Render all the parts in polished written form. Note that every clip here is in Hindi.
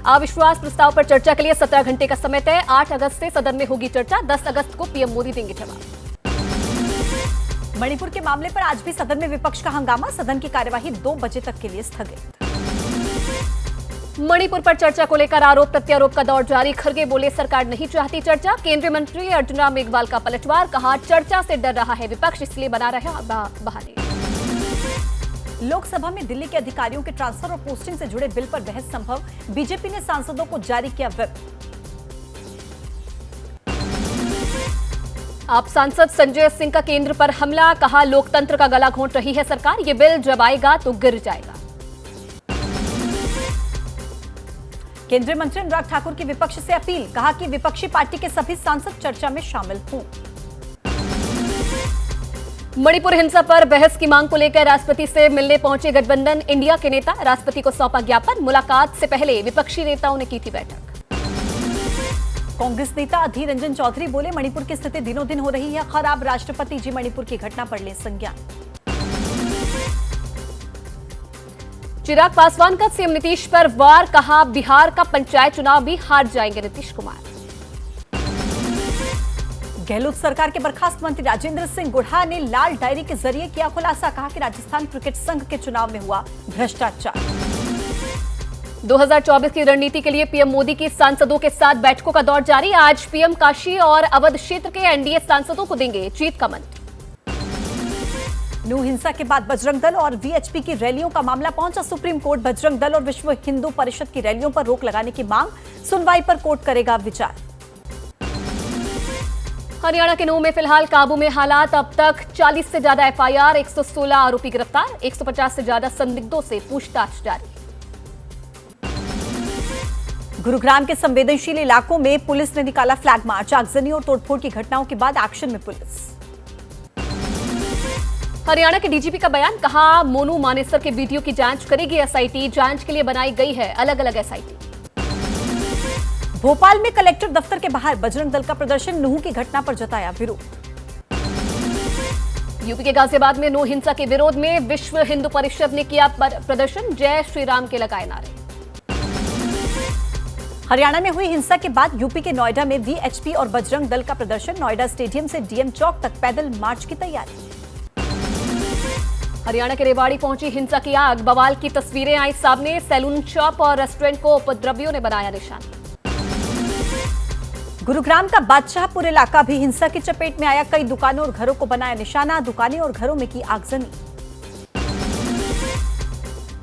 अविश्वास प्रस्ताव पर चर्चा के लिए 17 घंटे का समय तय। 8 अगस्त से सदन में होगी चर्चा। 10 अगस्त को पीएम मोदी देंगे जवाब। मणिपुर के मामले पर आज भी सदन में विपक्ष का हंगामा। सदन की कार्यवाही 2 बजे तक के लिए स्थगित। मणिपुर पर चर्चा को लेकर आरोप प्रत्यारोप का दौर जारी। खरगे बोले सरकार नहीं चाहती चर्चा। केंद्रीय मंत्री अर्जुन राम मेघवाल का पलटवार। कहा चर्चा से डर रहा है विपक्ष, इसलिए बना रहा बहाने। लोकसभा में दिल्ली के अधिकारियों के ट्रांसफर और पोस्टिंग से जुड़े बिल पर बहस संभव। बीजेपी ने सांसदों को जारी किया व्हिप। आप सांसद संजय सिंह का केंद्र पर हमला। कहा लोकतंत्र का गला घोंट रही है सरकार, ये बिल जब आएगा तो गिर जाएगा। केंद्रीय मंत्री अनुराग ठाकुर की विपक्ष से अपील। कहा कि विपक्षी पार्टी के सभी सांसद चर्चा में शामिल हों। मणिपुर हिंसा पर बहस की मांग को लेकर राष्ट्रपति से मिलने पहुंचे गठबंधन इंडिया के नेता। राष्ट्रपति को सौंपा ज्ञापन। मुलाकात से पहले विपक्षी नेताओं ने की थी बैठक। कांग्रेस नेता अधीर रंजन चौधरी बोले मणिपुर की स्थिति दिनों दिन हो रही है खराब। राष्ट्रपति जी मणिपुर की घटना पर लें संज्ञान। चिराग पासवान का सीएम नीतीश पर वार। कहा बिहार का पंचायत चुनाव भी हार जाएंगे नीतीश कुमार। गहलोत सरकार के बर्खास्त मंत्री राजेंद्र सिंह गुढ़ा ने लाल डायरी के जरिए किया खुलासा। कहा कि राजस्थान क्रिकेट संघ के चुनाव में हुआ भ्रष्टाचार। 2024 की रणनीति के लिए पीएम मोदी की सांसदों के साथ बैठकों का दौर जारी। आज पीएम काशी और अवध क्षेत्र के एनडीए सांसदों को देंगे जीत का मंत्र। नू हिंसा के बाद बजरंग दल और वीएचपी की रैलियों का मामला पहुंचा सुप्रीम कोर्ट। बजरंग दल और विश्व हिंदू परिषद की रैलियों पर रोक लगाने की मांग। सुनवाई पर कोर्ट करेगा विचार। हरियाणा के नूह में फिलहाल काबू में हालात। अब तक 40 से ज्यादा एफआईआर, 116 आरोपी गिरफ्तार। 150 से ज्यादा संदिग्धों से पूछताछ जारी। गुरुग्राम के संवेदनशील इलाकों में पुलिस ने निकाला फ्लैग मार्च। आगजनी और तोड़फोड़ की घटनाओं के बाद एक्शन में पुलिस। हरियाणा के डीजीपी का बयान। कहा मोनू मानेसर के वीडियो की जांच करेगी एसआईटी। जांच के लिए बनाई गई है अलग अलग एसआईटी। भोपाल में कलेक्टर दफ्तर के बाहर बजरंग दल का प्रदर्शन। नूह की घटना पर जताया विरोध। यूपी के गाजियाबाद में नूह हिंसा के विरोध में विश्व हिंदू परिषद ने किया प्रदर्शन। जय श्री राम के लगाए नारे। हरियाणा में हुई हिंसा के बाद यूपी के नोएडा में वीएचपी और बजरंग दल का प्रदर्शन। नोएडा स्टेडियम से डीएम चौक तक पैदल मार्च की तैयारी। हरियाणा के रेवाड़ी पहुंची हिंसा की आग। बवाल की तस्वीरें आई सामने। सैलून शॉप और रेस्टोरेंट को उपद्रवियों ने बनाया निशाना। गुरुग्राम का बादशाहपुर इलाका भी हिंसा की चपेट में आया। कई दुकानों और घरों को बनाया निशाना। दुकानें और घरों में की आगजनी।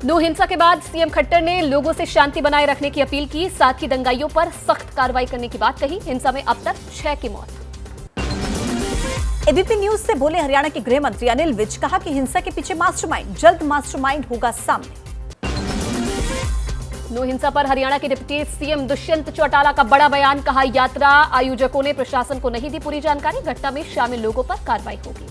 नूह हिंसा के बाद सीएम खट्टर ने लोगों से शांति बनाए रखने की अपील की। साथ ही दंगाइयों पर सख्त कार्रवाई करने की बात कही। हिंसा में अब तक 6 की मौत। एबीपी न्यूज से बोले हरियाणा के गृह मंत्री अनिल विज। कहा कि हिंसा के पीछे मास्टरमाइंड। जल्द मास्टरमाइंड होगा सामने। नूह हिंसा पर हरियाणा के डिप्टी सीएम दुष्यंत चौटाला का बड़ा बयान। कहा यात्रा आयोजकों ने प्रशासन को नहीं दी पूरी जानकारी। घटना में शामिल लोगों पर कार्रवाई होगी।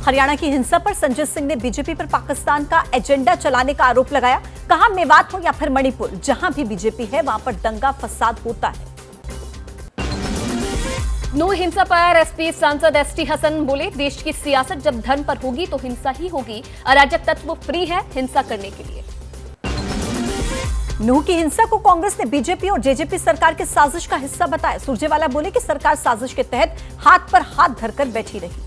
हरियाणा की हिंसा पर संजय सिंह ने बीजेपी पर पाकिस्तान का एजेंडा चलाने का आरोप लगाया। कहा मेवात हो या फिर मणिपुर, जहां भी बीजेपी है वहां पर दंगा फसाद होता है। नूह हिंसा पर एसपी सांसद एसटी हसन बोले देश की सियासत जब धर्म पर होगी तो हिंसा ही होगी। अराजक तत्व फ्री है हिंसा करने के लिए। नूह की हिंसा को कांग्रेस ने बीजेपी और जेजेपी सरकार की साजिश का हिस्सा बताया। सुरजेवाला बोले कि सरकार साजिश के तहत हाथ पर हाथ धरकर बैठी रही।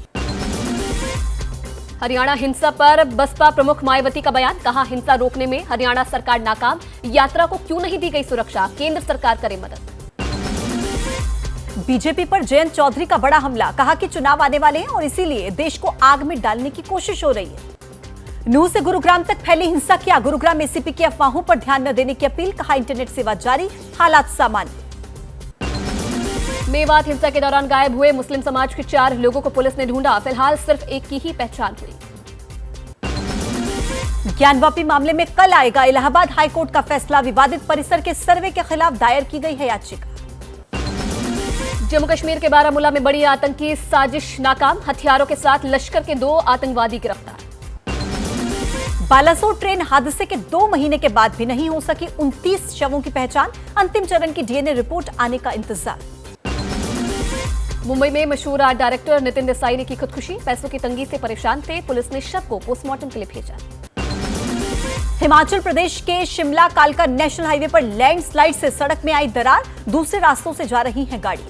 हरियाणा हिंसा पर बसपा प्रमुख मायावती का बयान। कहा हिंसा रोकने में हरियाणा सरकार नाकाम। यात्रा को क्यों नहीं दी गई सुरक्षा, केंद्र सरकार करे मदद। बीजेपी पर जयंत चौधरी का बड़ा हमला। कहा कि चुनाव आने वाले हैं और इसीलिए देश को आग में डालने की कोशिश हो रही है। नूह से गुरुग्राम तक फैली हिंसा किया। गुरुग्राम एसीपी की अफवाहों पर ध्यान न देने की अपील। कहा इंटरनेट सेवा जारी, हालात सामान्य। मेवात हिंसा के दौरान गायब हुए मुस्लिम समाज के 4 लोगों को पुलिस ने ढूंढा। फिलहाल सिर्फ एक की ही पहचान हुई। ज्ञानवापी मामले में कल आएगा इलाहाबाद हाईकोर्ट का फैसला। विवादित परिसर के सर्वे के खिलाफ दायर की गई है याचिका। जम्मू कश्मीर के बारामूला में बड़ी आतंकी साजिश नाकाम। हथियारों के साथ लश्कर के 2 आतंकवादी गिरफ्तार। बालासोर ट्रेन हादसे के 2 महीने के बाद भी नहीं हो सकी 29 शवों की पहचान। अंतिम चरण की डीएनए रिपोर्ट आने का इंतजार। मुंबई में मशहूर आर्ट डायरेक्टर नितिन देसाई ने की खुदकुशी। पैसों की तंगी से परेशान थे। पुलिस ने शव को पोस्टमार्टम के लिए भेजा। हिमाचल प्रदेश के शिमला कालका नेशनल हाईवे पर लैंडस्लाइड से सड़क में आई दरार, दूसरे रास्तों से जा रही हैं गाड़ियां।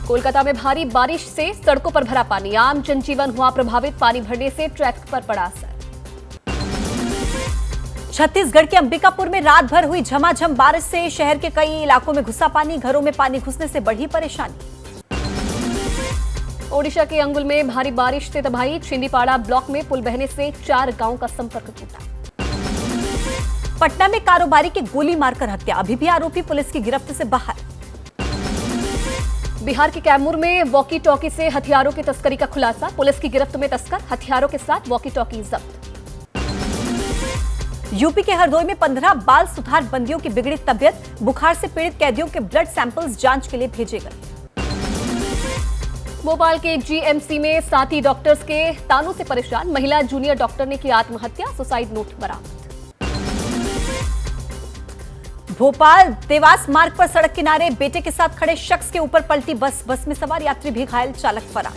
कोलकाता में भारी बारिश से सड़कों पर भरा पानी, आम जनजीवन हुआ प्रभावित। पानी भरने से ट्रैफिक पर पड़ा असर। छत्तीसगढ़ के अंबिकापुर में रात भर हुई झमाझम बारिश से शहर के कई इलाकों में घुसा पानी, घरों में पानी घुसने से बढ़ी परेशानी। ओडिशा के अंगुल में भारी बारिश से तबाही, छिंदीपाड़ा ब्लॉक में पुल बहने से 4 गांवों का संपर्क टूटा। पटना में कारोबारी की गोली मारकर हत्या, अभी भी आरोपी पुलिस की गिरफ्त से बाहर। बिहार के कैमूर में वॉकी टॉकी से हथियारों की तस्करी का खुलासा, पुलिस की गिरफ्त में तस्कर, हथियारों के साथ वॉकी टॉकी जब्त। यूपी के हरदोई में 15 बाल सुधार बंदियों की बिगड़ी तबियत, बुखार से पीड़ित कैदियों के ब्लड सैंपल्स जांच के लिए भेजे गए। भोपाल के जीएमसी में साथी डॉक्टर्स के तानों से परेशान, महिला जूनियर डॉक्टर ने की आत्महत्या, सुसाइड नोट बरामद। भोपाल देवास मार्ग पर सड़क किनारे बेटे के साथ खड़े शख्स के ऊपर पलटी बस, बस में सवार यात्री भी घायल, चालक फरार।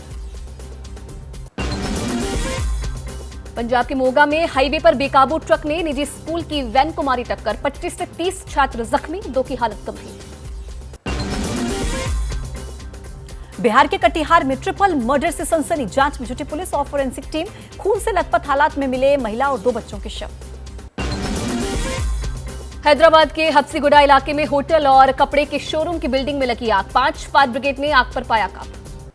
पंजाब के मोगा में हाईवे पर बेकाबू ट्रक ने निजी स्कूल की वैन को मारी टक्कर, 25 से 30 छात्र जख्मी, 2 की हालत गंभीर। बिहार के कटिहार में ट्रिपल मर्डर से सनसनी, जांच में जुटी पुलिस और फोरेंसिक टीम, खून से लथपथ हालात में मिले महिला और 2 बच्चों के शव। हैदराबाद के हब्सीगुडा इलाके में होटल और कपड़े के शोरूम की बिल्डिंग में लगी आग, 5 फायर ब्रिगेड ने आग पर पाया काबू।